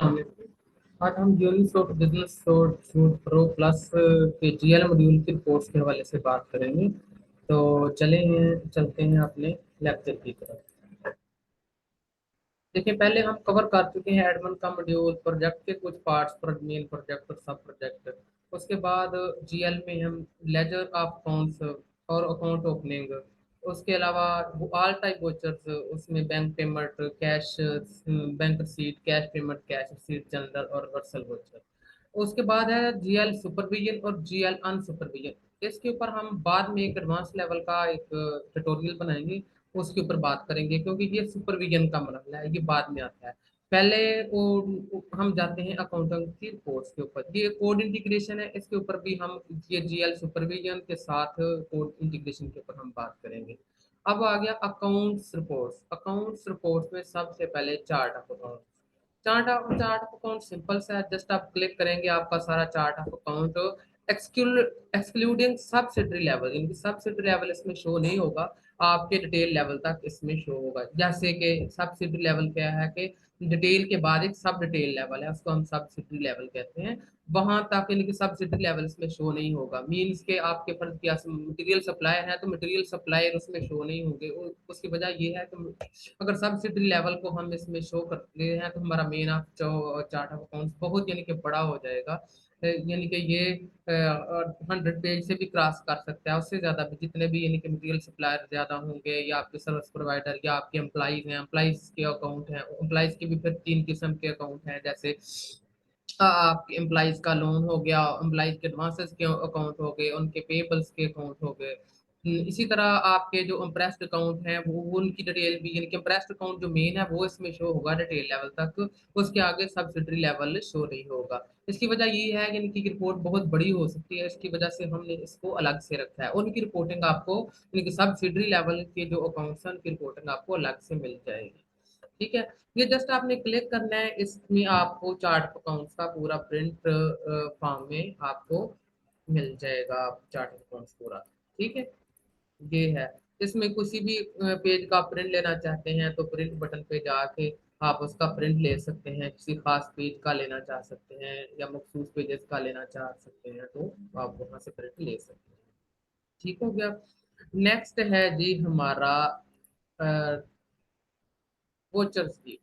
आज हम यूनिसोफ्ट business suit pro plus के जीएल मॉड्यूल के कोर्स के हवाले से बात करेंगे। तो चलते हैं अपने लेक्चर की तरफ। देखिए, पहले हम कवर कर चुके हैं एडमिन का मॉड्यूल, प्रोजेक्ट के कुछ पार्ट्स पर, मेन प्रोजेक्ट और सब प्रोजेक्ट। उसके बाद जीएल में हम लेजर ऑफ अकाउंट्स और अकाउंट ओपनिंग, उसके अलावा ऑल टाइप वोचर्स, उसमें bank payment, cash, bank receipt, cash payment, cash receipt, general और वर्सल वोचर। उसके बाद है जीएल सुपरविजन और जीएल अनसुपरविजन। इसके ऊपर हम बाद में एक एडवांस लेवल का एक ट्यूटोरियल बनाएंगे, उसके ऊपर बात करेंगे, क्योंकि ये सुपरविजन का मसला है, ये बाद में आता है। पहले हम जाते हैं अकाउंटिंग की कोर्स के ऊपर। ये कोड इंटीग्रेशन है, इसके ऊपर भी हम ये जीएल सुपरविजन के साथ कोड इंटीग्रेशन के ऊपर हम बात करेंगे। अब आ गया अकाउंट्स रिपोर्ट्स। अकाउंट्स रिपोर्ट्स में सबसे पहले chart of account. Chart of account simple सा है, जस्ट आप क्लिक करेंगे, आपका सारा chart of account excluding subsidiary level, इनकी सब्सिडरी लेवल इसमें शो नहीं होगा, आपके डिटेल लेवल तक इसमें शो होगा। जैसे कि सब्सिडरी लेवल क्या है कि डिटेल के बाद एक सब डिटेल लेवल है, उसको हम सब्सिडरी लेवल कहते हैं। वहां तक इनकी सब्सिडरी लेवल इसमें शो नहीं होगा। मीन्स के आपके पास क्या मटेरियल सप्लायर है तो मटेरियल सप्लायर उसमें शो नहीं होंगे। उसकी वजह ये है कि अगर सब्सिडरी लेवल को हम इसमें शो करते हैं तो हमारा main of chart of accounts बहुत यानी कि बड़ा हो जाएगा। यानी कि ये 100 पेज से भी क्रॉस कर सकता है, उससे ज्यादा भी, जितने भी यानी कि मटेरियल सप्लायर ज्यादा होंगे, या आपके सर्विस प्रोवाइडर, या आपके एम्प्लॉइज हैं, एम्प्लॉइज के अकाउंट हैं। एम्प्लॉइज के भी फिर 3 किस्म के अकाउंट हैं, जैसे आपके एम्प्लॉइज का लोन हो गया, एम्प्लॉइज के एडवांसेस के अकाउंट हो गए, उनके पेबल्स के अकाउंट हो गए। इसी तरह आपके जो इम्प्रेस्ड अकाउंट हैं वो उनकी डिटेल भी, यानी कि इम्प्रेस्ड अकाउंट जो मेन है वो इसमें शो होगा डिटेल लेवल तक, उसके आगे सब्सिडरी लेवल शो नहीं होगा। इसकी वजह ये है कि इनकी रिपोर्ट बहुत बड़ी हो सकती है, इसकी वजह से हमने इसको अलग से रखा है। उनकी रिपोर्टिंग आपको, इनकी सब्सिडरी लेवल के जो अकाउंट्स हैं उनकी रिपोर्टिंग आपको अलग से मिल जाएगी। ठीक है, ये जस्ट आपने क्लिक करना है, इसमें आपको चार्ट अकाउंट्स का पूरा प्रिंट फॉर्म में आपको मिल जाएगा, चार्ट अकाउंट्स पूरा। ठीक है, ये है। इसमें किसी भी पेज का प्रिंट लेना चाहते हैं तो प्रिंट बटन पे जाके आप उसका प्रिंट ले सकते हैं। किसी खास पेज का लेना चाह सकते हैं या मखसूस पेजेस का लेना चाह सकते हैं तो आप वहां से प्रिंट ले सकते हैं। ठीक हो गया। नेक्स्ट है जी हमारा वोचर्स की।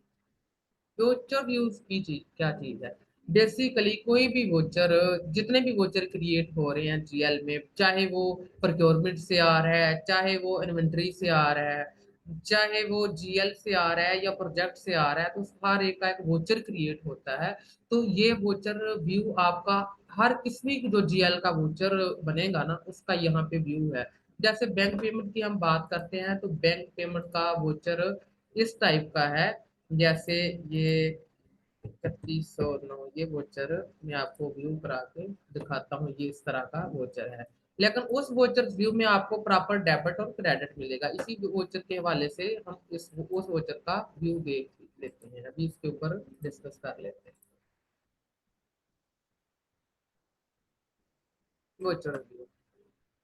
वोचर व्यूज की चीज क्या चीज है? बेसिकली कोई भी वोचर, जितने भी वोचर क्रिएट हो रहे हैं जीएल में, चाहे वो प्रोक्योरमेंट से आ रहा है, चाहे वो इन्वेंट्री से आ रहा है, चाहे वो जीएल से आ रहा है या प्रोजेक्ट से आ रहा है, तो हर एक का एक वोचर क्रिएट होता है। तो ये वोचर व्यू आपका, हर किसी जो जीएल का वोचर बनेगा ना उसका यहाँ पे व्यू है। जैसे बैंक पेमेंट की हम बात करते हैं तो बैंक पेमेंट का वोचर इस टाइप का है। जैसे ये 3109, ये वोचर मैं आपको व्यू करा के दिखाता हूँ, ये इस तरह का वोचर है। लेकिन उस वोचर व्यू में आपको प्रॉपर डेबिट और क्रेडिट मिलेगा। इसी वोचर के हवाले से हम इस उस वोचर का व्यू देख लेते हैं, अभी इसके ऊपर डिस्कस कर लेते हैं। वोचर व्यू,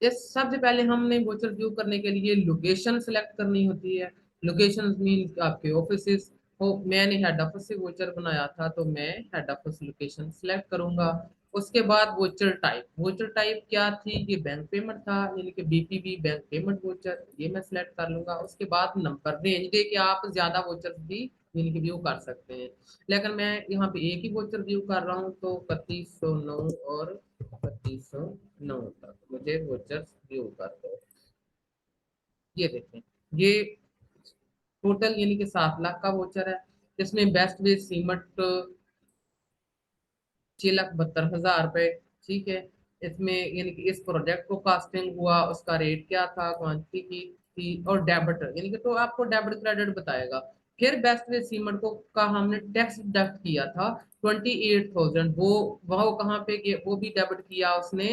इस सबसे पहले हमने वोचर व्यू करने के लिए लोकेशन सेलेक्ट करनी होती है। लोकेशन मीन आपके ऑफिस हो। मैंने हेड ऑफिस से वोचर बनाया था तो मैं हेड ऑफिस लोकेशन सेलेक्ट करूंगा। उसके बाद वोचर टाइप, वोचर टाइप क्या थी, ये बैंक पेमेंट था, यानी कि बीपीबी बैंक पेमेंट वोचर, ये मैं सिलेक्ट कर लूंगा। उसके बाद नंबर रेंज दे के आप ज्यादा वोचर भी यानी कि व्यू कर सकते हैं, लेकिन मैं यहाँ पे एक ही वोचर व्यू कर रहा हूँ तो 3109 और 3209 तक मुझे वोचर्स व्यू कर दो। ये देखें, ये टोटल यानी कि 7 लाख का वोचर है। इसमें बेस्ट वे सीमट 6,72,000 रुपए। ठीक है, इसमें यानी कि इस प्रोजेक्ट को कास्टिंग हुआ, उसका रेट क्या था, क्वांटिटी की थी, और डेबिट यानी कि तो आपको डेबिट क्रेडिट बताएगा। फिर बेस्ट वे सीमेंट को का हमने टैक्स डिडक्ट किया था 28,000, वो कहाँ पे वो भी डेबिट किया उसने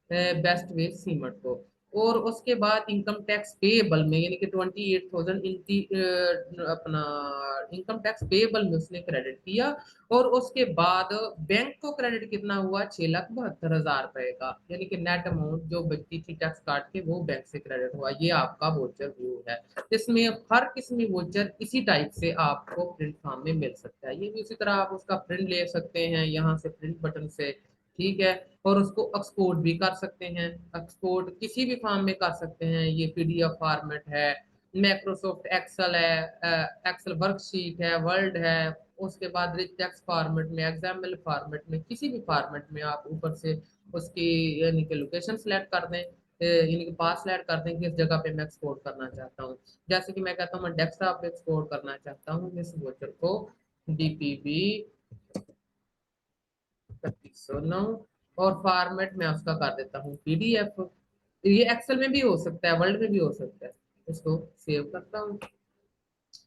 बेस्ट वे सीमेंट को। और उसके बाद इनकम टैक्स पेएबल में यानी कि 28,000 अपना इनकम टैक्स पेएबल में उसने क्रेडिट किया। और उसके बाद बैंक को क्रेडिट कितना हुआ, 6,72,000 रुपए का, यानी कि नेट अमाउंट जो बचती थी टैक्स काट के वो बैंक से क्रेडिट हुआ। ये आपका वोचर व्यू है। इसमें हर किस्म वोचर इसी टाइप से आपको प्रिंट फॉर्म में मिल सकता है। ये भी उसी तरह आप उसका प्रिंट ले सकते हैं यहाँ से प्रिंट बटन से, ठीक है। और उसको एक्सपोर्ट भी कर सकते हैं, एक्सपोर्ट किसी भी फॉर्म में कर सकते हैं। ये पीडीएफ फॉर्मेट है, माइक्रोसॉफ्ट एक्सेल है, एक्सेल वर्कशीट है, वर्ड है। उसके बाद रिच टेक्स्ट फॉर्मेट में, एग्जाम्पल फॉर्मेट में, किसी भी फॉर्मेट में आप ऊपर से उसकी यानी कि लोकेशन सेलेक्ट कर दें, यानी कि पास सेलेक्ट कर दें कि इस जगह पे मैं एक्सपोर्ट करना चाहता हूँ। जैसे कि मैं कहता हूँ मैं डेस्कटॉप पे एक्सपोर्ट करना चाहता हूँ इस वोचर को, डीपीबी 3109, और फॉर्मेट में उसका कर देता हूँ पीडीएफ। ये एक्सेल में भी हो सकता है, वर्ल्ड में भी हो सकता है। इसको सेव करता हूँ।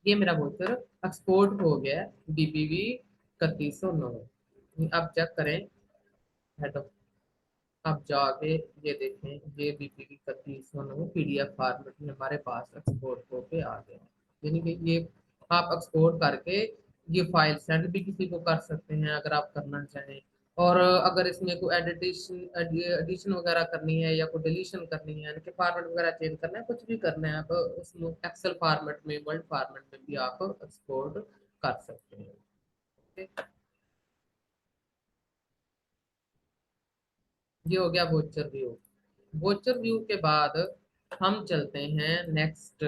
ये मेरा वोचर एक्सपोर्ट हो गया है, डीपीवी 3109। अब चेक करें हेड ऑफ, अब जाके ये देखें, ये डीपीवी 3109 पीडीएफ फॉर्मेट में हमारे पास एक्सपोर्ट होके आ गया है। यानी कि ये आप एक्सपोर्ट करके ये फाइल सेंड भी किसी को कर सकते हैं अगर आप करना चाहें। और अगर इसमें कोई एडिशन एडिशन वगैरह करनी है या कोई डिलीशन करनी है, यानी कि फॉर्मेट वगैरह चेंज करना है, कुछ भी करना है, आप उसमें एक्सेल फॉर्मेट में, वर्ड फॉर्मेट में भी आप एक्सपोर्ट कर सकते हैं। ठीक? ये हो गया वोचर व्यू। वोचर व्यू के बाद हम चलते हैं next,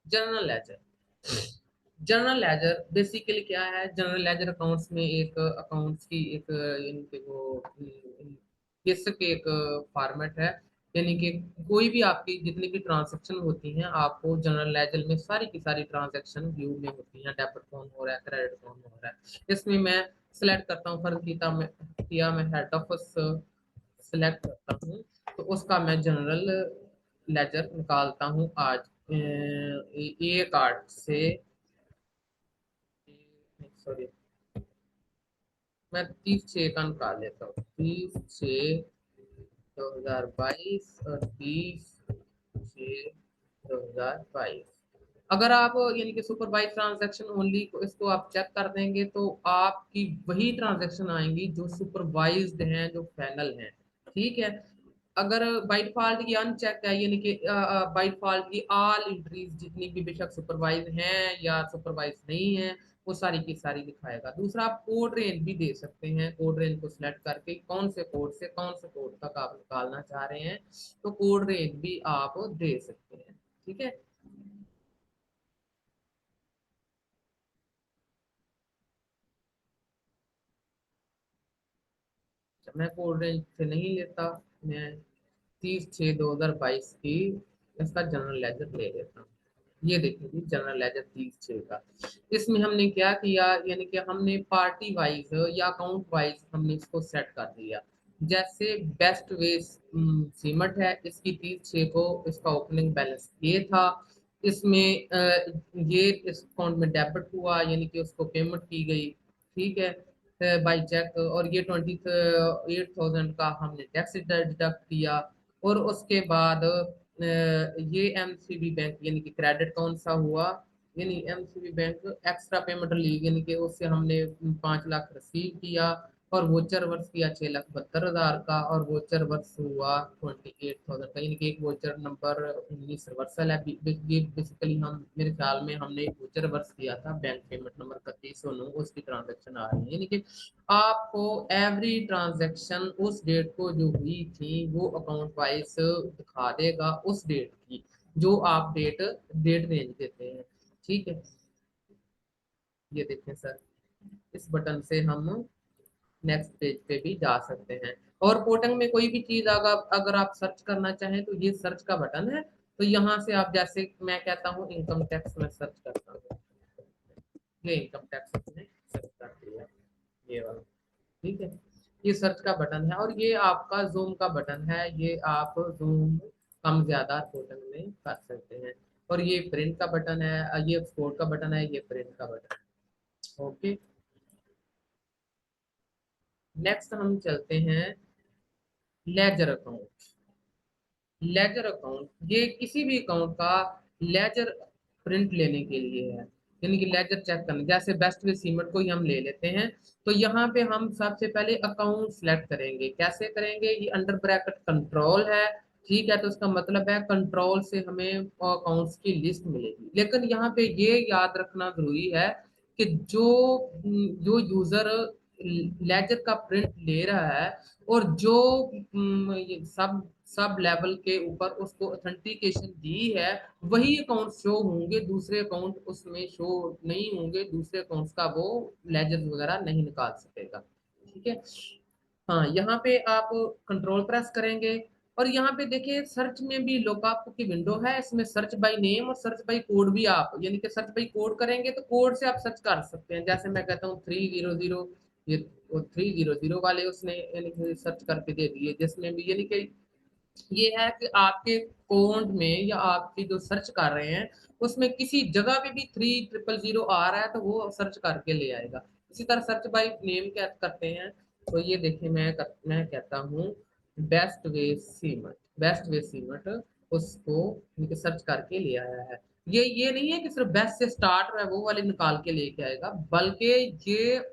general ledger. General ledger basically क्या है, जनरल लेजर अकाउंट्स में एक अकाउंट्स की एक इनके वो बेसिक एक फॉर्मेट है। यानी कि कोई भी आपकी जितनी भी ट्रांजैक्शन होती हैं आपको जनरल लेजर में सारी की सारी ट्रांजैक्शन व्यू में होती हैं, डेबिट कौन हो रहा है, क्रेडिट कौन हो रहा है। इसमें मैं सिलेक्ट करता हूँ, फर्क किया मैं हेड ऑफिस सिलेक्ट करता हूँ, तो उसका मैं जनरल लेजर निकालता हूँ आज ए कार्ड से। सॉरी, मैं 30/6 का निकाल लेता हूँ, 30/6/2022 और 30/6/2022। अगर आप यानी कि सुपरवाइज ट्रांजैक्शन ओनली इसको आप चेक कर देंगे तो आपकी वही ट्रांजैक्शन आएंगी जो सुपरवाइज्ड हैं, जो फाइनल हैं, ठीक है। अगर बाई डिफॉल्ट ये अनचेक है, यानी कि बाई डिफॉल्ट की ऑल एंट्रीज जितनी भी बेशक सुपरवाइज हैं या सुपरवाइज नहीं है वो सारी की सारी दिखाएगा। दूसरा, आप कोड रेंज भी दे सकते हैं, कोड रेंज को सिलेक्ट करके कौन से कोड से कौन से कोड तक आप निकालना चाह रहे हैं, तो कोड रेंज भी आप दे सकते हैं, ठीक है। मैं कोड रेंज से नहीं लेता, मैं 30/6/2022 की इसका जनरल लेजर ले लेता हूँ। ये देखिए जी, जनरल लेजर 30/6 का। इसमें हमने क्या किया, यानी कि हमने पार्टी वाइज या अकाउंट वाइज हमने इसको सेट कर दिया। जैसे बेस्ट वे सीमट है, इसकी 30/6 को इसका ओपनिंग बैलेंस ये था। इसमें ये इस अकाउंट में डेबिट हुआ, यानी कि उसको पेमेंट की गई, ठीक है, बाई चेक। और ये 28,000 का हमने टैक्स डिडक्ट किया। और उसके बाद ये एमसीबी बैंक यानी कि क्रेडिट कौन सा हुआ, यानी एमसीबी बैंक एक्स्ट्रा पेमेंट ली, यानी कि उससे हमने 5 लाख रिसीव किया। और वोचर वर्ष किया 6,72,000 का, और वोचर वर्ष हुआ 28,000 का, यानी कि एक वोचर नंबर 19 रिवर्सल है। ये बेसिकली हम मेरे ख्याल में हमने एक वोचर वर्ष किया था बैंक पेमेंट नंबर 3109, उसकी ट्रांजेक्शन आ रही है। यानी कि आपको एवरी ट्रांजैक्शन उस डेट को जो हुई थी वो अकाउंट वाइज दिखा देगा, उस डेट की जो आप डेट रेंज देते हैं, ठीक है। ये देखें सर, इस बटन से हम नेक्स्ट पेज पे भी जा सकते हैं। और पोर्टल में कोई भी चीज अगर अगर आप सर्च करना चाहें तो ये सर्च का बटन है। तो यहाँ से आप, जैसे मैं कहता हूँ इनकम टैक्स में सर्च करता हूँ, ये इनकम टैक्स में सर्च कर दिया, ये वाला, ठीक है। ये सर्च का बटन है, और ये आपका जूम का बटन है, ये आप जूम कम ज्यादा पोर्टल में कर सकते हैं। और ये प्रिंट का बटन है, ये एक्सपोर्ट का बटन है, ये प्रिंट का बटन है, ओके। नेक्स्ट हम चलते हैं लेजर अकाउंट। लेजर अकाउंट ये किसी भी अकाउंट का लेजर प्रिंट लेने के लिए है, यानी कि लेजर चेक करने। जैसे बेस्ट वे सीमेंट को ही हम ले लेते हैं, तो यहाँ पे हम सबसे पहले अकाउंट सेलेक्ट करेंगे। कैसे करेंगे? ये अंडर ब्रैकेट कंट्रोल है, ठीक है, तो उसका मतलब है कंट्रोल से हमें अकाउंट्स की लिस्ट मिलेगी। लेकिन यहाँ पे ये याद रखना जरूरी है कि जो जो यूजर लेजर का प्रिंट ले रहा है और जो ये सब सब लेवल के ऊपर उसको ऑथेंटिकेशन दी है, वही अकाउंट शो होंगे, दूसरे अकाउंट उसमें शो नहीं होंगे। दूसरे अकाउंट्स का वो लेजर वगैरह नहीं निकाल सकेगा, ठीक है। हाँ, यहाँ पे आप कंट्रोल प्रेस करेंगे और यहाँ पे देखिए सर्च में भी लुकअप की विंडो है, इसमें सर्च बाय नेम और सर्च बाय कोड भी आप, यानी कि सर्च बाय कोड करेंगे तो कोड से आप सर्च कर सकते हैं। जैसे मैं कहता हूँ 300, ये 300 वाले उसने यानी कि सर्च करके दे दिए, जिसमें भी यानी कि ये है कि आपके अकाउंट में या आपकी जो सर्च कर रहे हैं उसमें किसी जगह पे भी 3000 आ रहा है तो वो सर्च करके ले आएगा। इसी तरह सर्च बाय नेम क्या करते हैं, तो ये देखिए मैं कहता हूँ बेस्ट वे सीमट, उसको सर्च करके ले आया है। ये नहीं है कि सिर्फ बेस्ट से स्टार्ट है वो वाले निकाल के लेके आएगा, बल्कि ये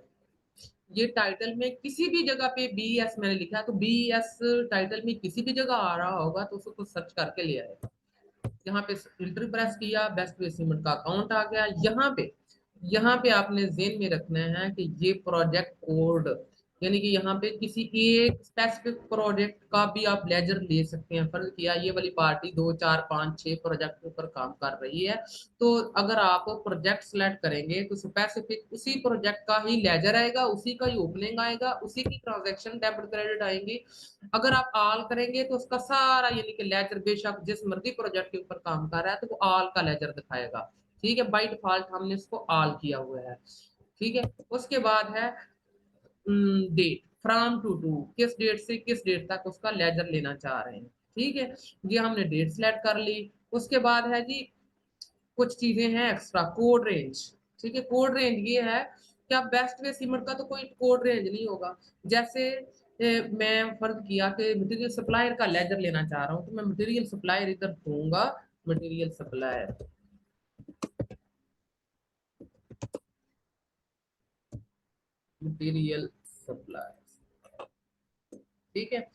ये टाइटल में किसी भी जगह पे बी एस मैंने लिखा है तो बी एस टाइटल में किसी भी जगह आ रहा होगा तो उसको तो सर्च करके ले आएगा। यहाँ पे फिल्टर प्रेस किया, बेस्ट वे सीमेंट का अकाउंट आ गया। यहाँ पे आपने जेन में रखना है कि ये प्रोजेक्ट कोड, यानी कि यहाँ पे किसी एक स्पेसिफिक प्रोजेक्ट का भी आप लेजर ले सकते हैं। फर्ज किया ये वाली पार्टी 2 4 5 6 प्रोजेक्ट के ऊपर काम कर रही है, तो अगर आप प्रोजेक्ट सेलेक्ट करेंगे तो स्पेसिफिक उसी प्रोजेक्ट का ही लेजर आएगा, उसी का ही ओपनिंग आएगा, उसी की ट्रांजेक्शन डेबिट क्रेडिट आएंगी। अगर आप आल करेंगे तो उसका सारा यानी कि लेजर, बेशक जिस मर्जी प्रोजेक्ट के ऊपर काम कर रहा है तो वो आल का लेजर दिखाएगा, ठीक है। बाय डिफॉल्ट हमने इसको आल किया हुआ है, ठीक है। उसके बाद है डेट, फ्रॉम टू किस डेट से किस डेट तक उसका लेजर लेना चाह रहे हैं, ठीक है। ये हमने डेट सेलेक्ट कर ली। उसके बाद है जी कुछ चीजें हैं एक्स्ट्रा, कोड रेंज, ठीक है। कोड रेंज ये है कि आप बेस्ट वे सीमेंट का तो कोई कोड रेंज नहीं होगा। जैसे मैं फर्ज किया कि मटेरियल सप्लायर का लेजर लेना चाह रहा हूँ, तो मैं मटेरियल सप्लायर इधर दूंगा, मटेरियल सप्लायर, मटेरियल सप्लायर, ठीक है।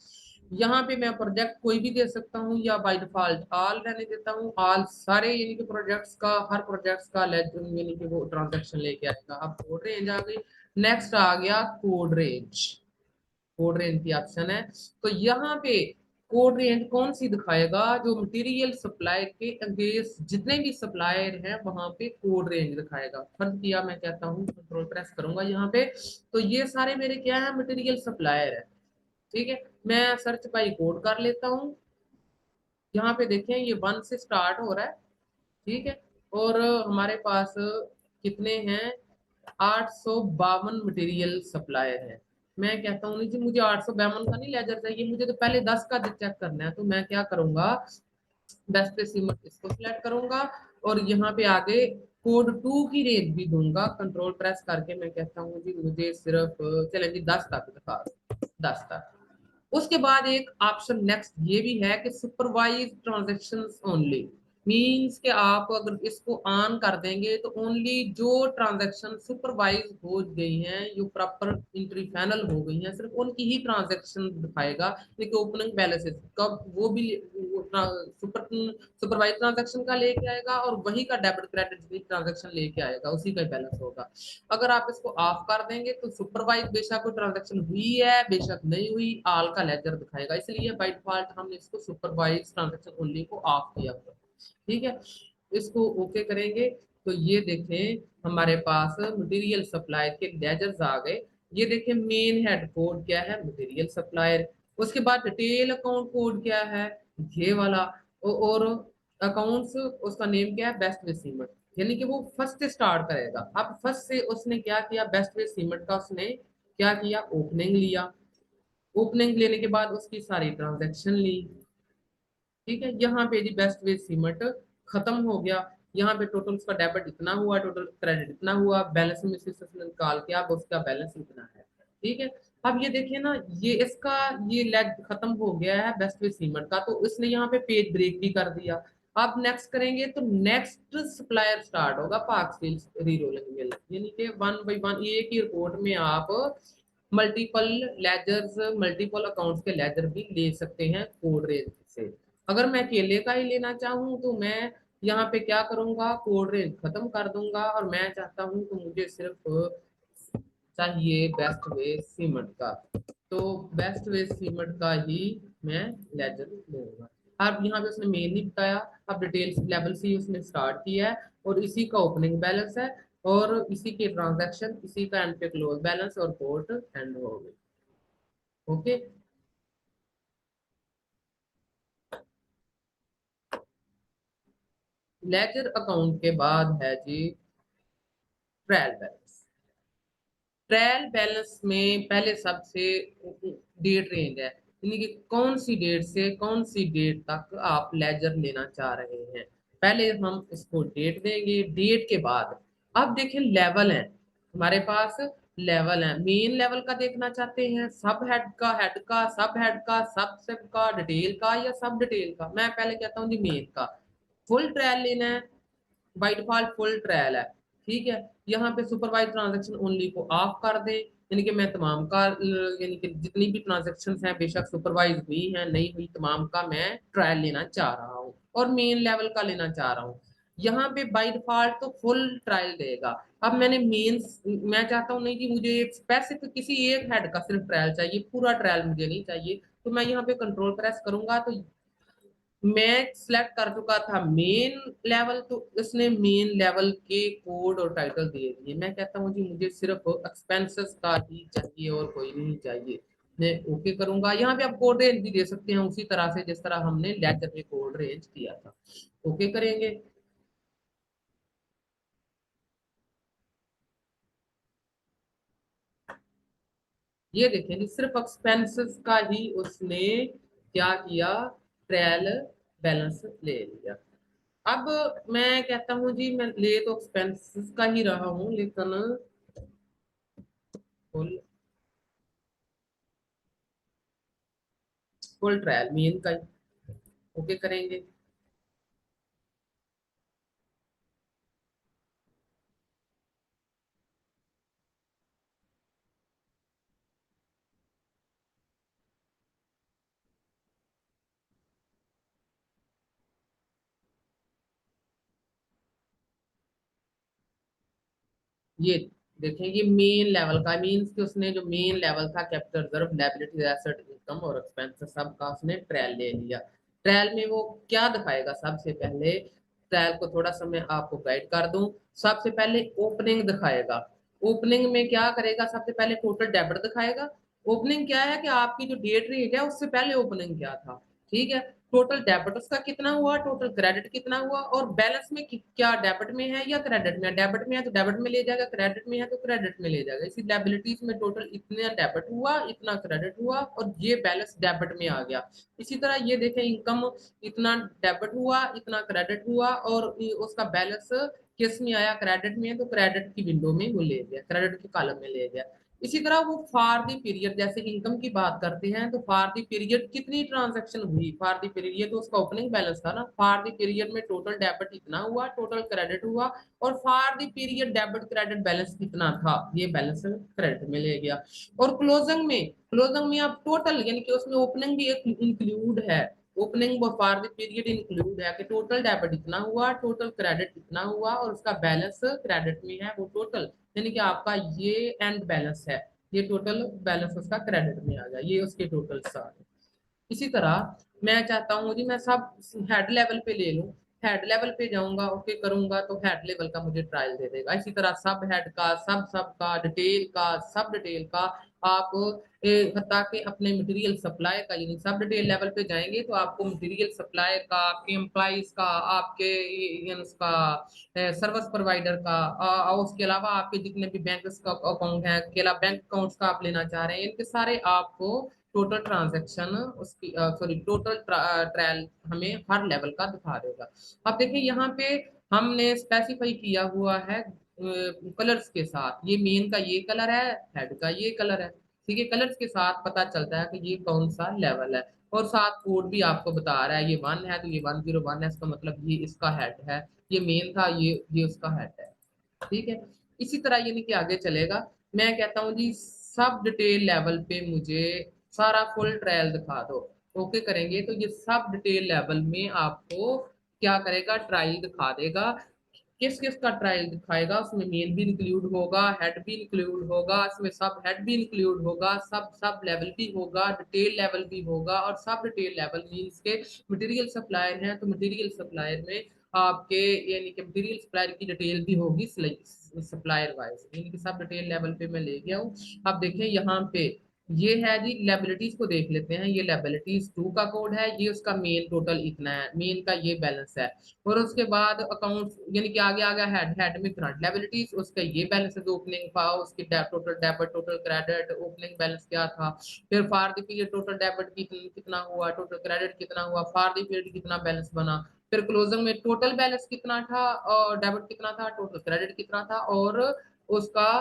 यहाँ पे मैं प्रोजेक्ट कोई भी दे सकता हूँ या बाय डिफॉल्ट ऑल रहने देता हूँ। ऑल सारे यानी कि प्रोजेक्ट्स का, हर प्रोजेक्ट्स का लेजर यानी कि वो ट्रांजेक्शन लेके आएगा। अब कोड रेंज आ गई। नेक्स्ट आ गया कोड रेंज, कोड रेंज की ऑप्शन है। तो यहाँ पे कोड रेंज कौन सी दिखाएगा? जो मटेरियल सप्लाई के अगेंस्ट जितने भी सप्लायर हैं वहां पे कोड रेंज दिखाएगा। फर्ज किया मैं कहता हूँ कंट्रोल प्रेस करूंगा यहाँ पे, तो ये सारे मेरे क्या है, मटेरियल सप्लायर है, ठीक है। मैं सर्च बाई कोड कर लेता हूँ। यहाँ पे देखें ये 1 से स्टार्ट हो रहा है, ठीक है। और हमारे पास कितने हैं? 852 मटेरियल सप्लायर है। मैं कहता हूँ नहीं जी मुझे 852 का नहीं लेजर चाहिए, मुझे तो पहले 10 का चेक करना है। तो मैं क्या करूंगा, बेस्ट पे सीमेंट इसको सिलेक्ट करूंगा और यहाँ पे आगे कोड 2 की रेंज भी दूंगा। कंट्रोल प्रेस करके मैं कहता हूँ जी मुझे सिर्फ चले जी 10 तक दिखा, 10 तक। उसके बाद एक ऑप्शन नेक्स्ट ये भी है कि सुपरवाइज ट्रांजेक्शंस ओनली, मींस कि आप अगर इसको ऑन कर देंगे तो ओनली जो ट्रांजैक्शन सुपरवाइज हो गई हैं, जो प्रॉपर एंट्री फाइनल हो गई हैं, सिर्फ उनकी ही ट्रांजैक्शन दिखाएगा। लेकिन ओपनिंग बैलेंसेस कब वो भी सुपरवाइज ट्रांजैक्शन का लेके आएगा और वही का डेबिट क्रेडिट ट्रांजैक्शन लेके आएगा, उसी का बैलेंस होगा। अगर आप इसको ऑफ कर देंगे तो सुपरवाइज बेशक कोई ट्रांजैक्शन हुई है बेशक नहीं हुई, ऑल का लेजर दिखाएगा। इसलिए बाय डिफॉल्ट हमने इसको सुपरवाइज ट्रांजैक्शन ओनली को ऑफ किया हुआ, ठीक है। इसको ओके करेंगे तो ये देखें हमारे पास मटेरियल सप्लाई के लेजर्स आ गए। ये देखें मेन हेड कोड क्या है, मटेरियल सप्लायर। उसके बाद डिटेल अकाउंट कोड क्या है, ये वाला। और अकाउंट्स उसका नेम क्या है, बेस्ट वे सीमेंट, यानी कि वो फर्स्ट से स्टार्ट करेगा। अब फर्स्ट से उसने क्या किया, बेस्ट वे सीमेंट का उसने क्या किया, ओपनिंग लिया। ओपनिंग लेने के बाद उसकी सारी ट्रांजेक्शन ली, ठीक है। यहाँ पे जी बेस्ट वे सीमेंट खत्म हो गया। यहाँ पे टोटल उसका डेबिट इतना हुआ, टोटल क्रेडिट इतना हुआ, बैलेंस में से निकाल के अब उसका बैलेंस इतना है, ठीक है। अब ये देखिए ना, ये इसका ये लेग खत्म हो गया है बेस्ट वे सीमेंट का, तो इसने यहाँ पे पेज ब्रेक भी कर दिया। अब नेक्स्ट करेंगे तो नेक्स्ट सप्लायर स्टार्ट होगा पार्क स्टील रीरोलिंग मिल, यानी कि वन बाई वन एक ही रिपोर्ट में आप मल्टीपल लेजर्स, मल्टीपल अकाउंट्स के लेजर भी ले सकते हैं कोड रेंज से। अगर मैं अकेले का ही लेना चाहूँ तो मैं यहाँ पे क्या करूंगा, कोड रेंज खत्म कर दूंगा, और मैं चाहता हूँ तो मुझे सिर्फ चाहिए बेस्ट वे सीमेंट का, तो बेस्ट वे सीमेंट का ही मैं लेजर लूंगा। अब यहाँ पे उसने मेन नहीं बताया, अब डिटेल्स लेवल से ही उसने स्टार्ट किया है, और इसी का ओपनिंग बैलेंस है, और इसी के ट्रांजैक्शन, इसी का एंड पे क्लोज बैलेंस और पोर्ट एंड हो गई। ओके। लेजर अकाउंट के बाद है जी ट्रायल बैलेंस। ट्रायल बैलेंस में पहले सबसे डेट रेंज है, यानी कि कौन सी डेट से कौन सी डेट तक आप लेजर लेना चाह रहे हैं। पहले हम इसको डेट देंगे, डेट के बाद अब देखिए लेवल है हमारे पास, लेवल है मेन लेवल का देखना चाहते हैं, सब हेड का, सब हेड का, सब सब का, डिटेल का, या सब डिटेल का। मैं पहले कहता हूँ जी मेन का। फुल ट्रायल लेना है, बाई डिफॉल्ट फुल ट्रायल है, ठीक है। यहाँ पे सुपरवाइज ट्रांजेक्शन ओनली को ऑफ कर दे, यानी कि मैं तमाम का, यानी कि जितनी भी ट्रांजेक्शन हैं बेशक सुपरवाइज हुई हैं नहीं हुई, तमाम का मैं ट्रायल लेना चाह रहा हूँ और मेन लेवल का लेना चाह रहा हूँ। यहाँ पे बाई डिफॉल्ट तो फुल ट्रायल देगा। अब मैंने मेन, मैं चाहता हूँ नहीं कि मुझे स्पेसिफिक किसी एक हेड का सिर्फ ट्रायल चाहिए, पूरा ट्रायल मुझे नहीं चाहिए, तो मैं यहाँ पे कंट्रोल प्रेस करूंगा तो मैं सिलेक्ट कर चुका था मेन लेवल, तो इसने मेन लेवल के कोड और टाइटल दिए दिए। मैं कहता हूँ जी मुझे सिर्फ एक्सपेंसेस का ही चाहिए और कोई नहीं चाहिए, मैं ओके करूंगा। यहाँ पे आप कोड रेंज भी दे सकते हैं उसी तरह से जिस तरह हमने लेजर में कोड रेंज दिया था। ओके करेंगे। ये देखें जी सिर्फ एक्सपेंसेस का ही उसने क्या किया, ट्रायल बैलेंस ले लिया। अब मैं कहता हूँ जी मैं ले तो एक्सपेंसेस का ही रहा हूँ, लेकिन फुल फुल ट्रायल मेन का ही ओके करेंगे। ये देखें ये मेन लेवल का मीन्स कि उसने जो मेन लेवल था capital reserve, liability, asset, income और एक्सपेंसेस सब का उसने ट्रायल ले लिया। ट्रायल में वो क्या दिखाएगा, सबसे पहले ट्रायल को थोड़ा सा मैं आपको गाइड कर दूं। सबसे पहले ओपनिंग दिखाएगा। ओपनिंग में क्या करेगा, सबसे पहले टोटल डेबिट दिखाएगा। ओपनिंग क्या है कि आपकी जो डेट रेट है उससे पहले ओपनिंग क्या था, ठीक है। टोटल डेबिट उसका कितना हुआ, टोटल क्रेडिट कितना हुआ, और बैलेंस में क्या डेबिट में है या क्रेडिट में है। डेबिट में है तो डेबिट में ले जाएगा, क्रेडिट में है तो क्रेडिट में ले जाएगा। इसी लायबिलिटीज में टोटल इतना डेबिट हुआ, इतना क्रेडिट हुआ, और ये बैलेंस डेबिट में आ गया। इसी तरह ये देखें इनकम, इतना डेबिट हुआ, इतना क्रेडिट हुआ, और उसका बैलेंस किस में आया, क्रेडिट में है तो क्रेडिट की विंडो में वो ले गया, क्रेडिट के कॉलम में ले गया। इसी तरह वो फॉर दी पीरियड, जैसे इनकम की बात करते हैं तो फॉर दी पीरियड कितनी ट्रांजैक्शन हुई, फॉर दी पीरियड ये तो उसका ओपनिंग बैलेंस था ना, फॉर दी पीरियड में टोटल डेबिट इतना हुआ, टोटल क्रेडिट हुआ, और for the period debit credit balance कितना था, ये बैलेंस क्रेडिट में ले गया। और क्लोजिंग में आप टोटल, यानी कि उसमें ओपनिंग भी एक इंक्लूड है, opening for the period include है कि टोटल डेबिट इतना हुआ, टोटल क्रेडिट इतना हुआ, और उसका बैलेंस क्रेडिट में है वो टोटल, यानी कि आपका ये एंड बैलेंस है, ये टोटल बैलेंस उसका क्रेडिट में आ गया, ये उसके टोटल सारे। इसी तरह मैं चाहता हूँ जी मैं सब हेड लेवल पे ले लूँ, हेड लेवल पे जाऊंगा ओके करूंगा तो हेड लेवल का मुझे ट्रायल दे देगा। इसी तरह सब हेड का, सब का, डिटेल का, सब डिटेल का, आप ताकि अपने मटेरियल सप्लाई का, यानी सब डिटेल लेवल पे जाएंगे तो आपको मटेरियल सप्लाई का, आपके एम्प्लॉइज का, आपके उसका सर्विस प्रोवाइडर का, और उसके अलावा आपके जितने भी बैंक अकाउंट हैं, के अलावा बैंक अकाउंट्स का आप लेना चाह रहे हैं, इनके सारे आपको टोटल ट्रांजैक्शन उसकी सॉरी टोटल ट्रायल हमें हर लेवल का दिखा देगा। अब देखिए यहाँ पे हमने स्पेसिफाई किया हुआ है कलर्स के साथ, ये मेन का ये कलर है, हेड का ये कलर है, ठीक है, कलर्स के साथ पता चलता है कि ये कौन सा लेवल है, और साथ कोड भी आपको बता रहा है, ये 1 है तो ये 101 है, इसका मतलब ये इसका हेड है, ये मेन था, ये उसका हेड है। ठीक है, इसी तरह यानी कि आगे चलेगा। मैं कहता हूँ जी सब डिटेल लेवल पे मुझे सारा फुल ट्रायल दिखा दो। ओके करेंगे तो ये सब डिटेल लेवल में आपको क्या करेगा, ट्रायल दिखा देगा। किस किस का ट्रायल दिखाएगा, उसमें मेन भी इंक्लूड होगा, हेड भी इंक्लूड होगा, इसमें सब हेड भी इंक्लूड होगा, सब सब लेवल भी होगा, डिटेल लेवल भी होगा। और सब डिटेल लेवल मीन्स के मटेरियल सप्लायर है तो मटेरियल सप्लायर में आपके यानी कि मटेरियल सप्लायर की डिटेल भी होगी सप्लायर वाइज, यानी कि सब डिटेल लेवल पे मैं ले गया हूँ। अब देखें यहाँ पे ये है जी, लेबिलिटीज को देख लेते हैं। ये लेबिलिटीज 2 का कोड है, ये उसका मेन टोटल इतना है, मेन का ये बैलेंस है। और उसके बाद अकाउंट यानी कि आगे आ गया हेड, हेड में करंट लायबिलिटीज, उसका ये बैलेंस है जो ओपनिंग था, उसकी total debit total credit, opening balance क्या था, फिर for the period total debit कितना हुआ, टोटल क्रेडिट कितना हुआ, फॉर द पीरियड कितना बैलेंस बना, फिर क्लोजिंग में टोटल बैलेंस कितना था और डेबिट कितना था, टोटल क्रेडिट कितना था, और उसका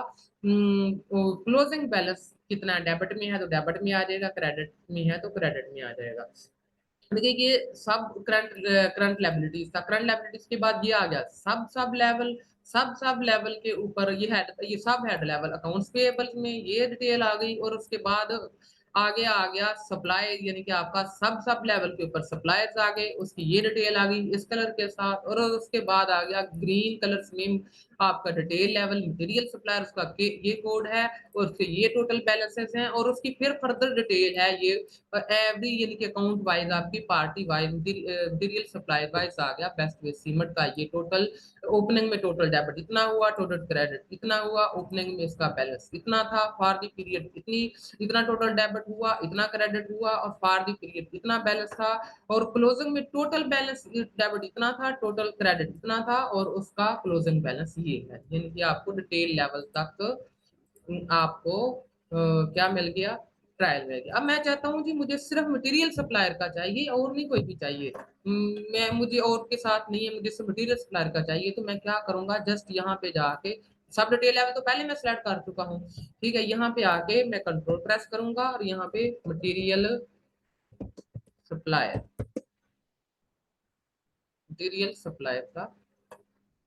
क्लोजिंग बैलेंस कितना है, डेबिट में है तो डेबिट में आ जाएगा, क्रेडिट में है तो क्रेडिट में आ जाएगा। देखिए ये सब करंट करंट लायबिलिटीज था। करंट लायबिलिटीज के बाद ये आ गया सब सब लेवल, सब लेवल के ऊपर ये सब हेड लेवल अकाउंट्स पेएबल में ये डिटेल आ गई। और उसके बाद आगे आ गया सप्लाई, यानी कि आपका सब लेवल के ऊपर सप्लायर्स आ गए, उसकी ये डिटेल आ गई इस कलर के साथ। और उसके बाद आ गया ग्रीन कलर में आपका डिटेल लेवल मटेरियल सप्लायर, उसका ये कोड है और उसके ये टोटल बैलेंसेस हैं, और उसकी फिर फर्दर डिटेल है ये एवरी यानी कि अकाउंट वाइज आपकी party wise material supply wise आ गया। बेस्ट वे सीमेंट का ये टोटल ओपनिंग में टोटल डेबिट इतना हुआ, टोटल क्रेडिट इतना हुआ, ओपनिंग में इसका बैलेंस इतना था, फॉर द पीरियड इतनी इतना टोटल डेबिट हुआ, इतना क्रेडिट हुआ, और फॉर द पीरियड इतना बैलेंस था, और क्लोजिंग में टोटल बैलेंस डेबिट इतना था, टोटल क्रेडिट इतना था, और उसका क्लोजिंग बैलेंस ये है। यानी कि आपको डिटेल लेवल तक आपको क्या मिल गया, ट्रायल मिल गया। अब मैं चाहता हूँ जी मुझे सिर्फ मटेरियल सप्लायर का चाहिए और नहीं कोई भी चाहिए। मैं मुझे और के साथ नहीं है, मुझे सिर्फ मटेरियल सप्लायर का चाहिए। तो मैं क्या करूंगा, जस्ट यहाँ पे जाके सब डिटेल लेवल तो पहले मैं सिलेक्ट कर चुका हूँ। ठीक है, यहाँ पे आके मैं कंट्रोल प्रेस करूंगा और यहाँ पे मटेरियल सप्लायर, मटेरियल सप्लायर का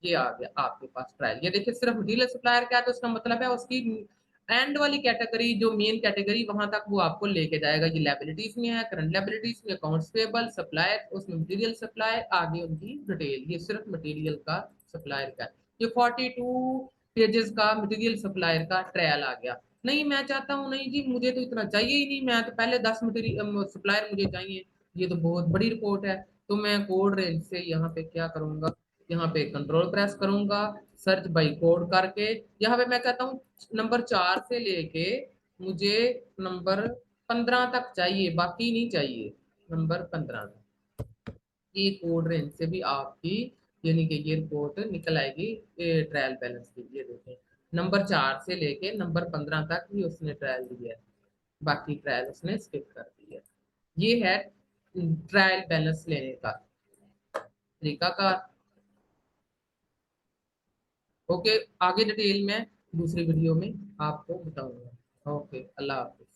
ये आ गया आपके पास ट्रायल। ये देखिए सिर्फ डीलर सप्लायर क्या है, तो उसका मतलब है उसकी एंड वाली कैटेगरी जो मेन कैटेगरी वहां तक वो आपको लेके जाएगा। ये लायबिलिटीज में है, करंट लायबिलिटीज में अकाउंट्स पेबल सप्लायर, उसमें मटेरियल सप्लाई आगे उनकी डिटेल। ये सिर्फ मटेरियल का सप्लायर का। ये 42 पेजेस का मटेरियल सप्लायर का ट्रायल आ गया। नहीं मैं चाहता हूँ नहीं जी मुझे तो इतना चाहिए ही नहीं, मैं तो पहले 10 मटेरियल सप्लायर मुझे चाहिए, ये तो बहुत बड़ी रिपोर्ट है। तो मैं कोड रेंज से यहाँ पे क्या करूंगा, यहाँ पे कंट्रोल प्रेस करूंगा, सर्च बाई कोड करके यहाँ पे मैं कहता हूँ नंबर 4 से लेके मुझे नंबर 15 तक चाहिए, बाकी नहीं चाहिए। नंबर 15 तक ये कोड रेंज से भी आपकी यानी कि ये रिपोर्ट निकल आएगी ट्रायल बैलेंस की। ये देखें नंबर 4 से लेके नंबर 15 तक ही उसने ट्रायल दिया है, बाकी ट्रायल उसने स्किप कर दी है। ये है ट्रायल बैलेंस लेने का तरीका का। ओके, आगे डिटेल में दूसरी वीडियो में आपको बताऊंगा। ओके, अल्लाह हाफिज।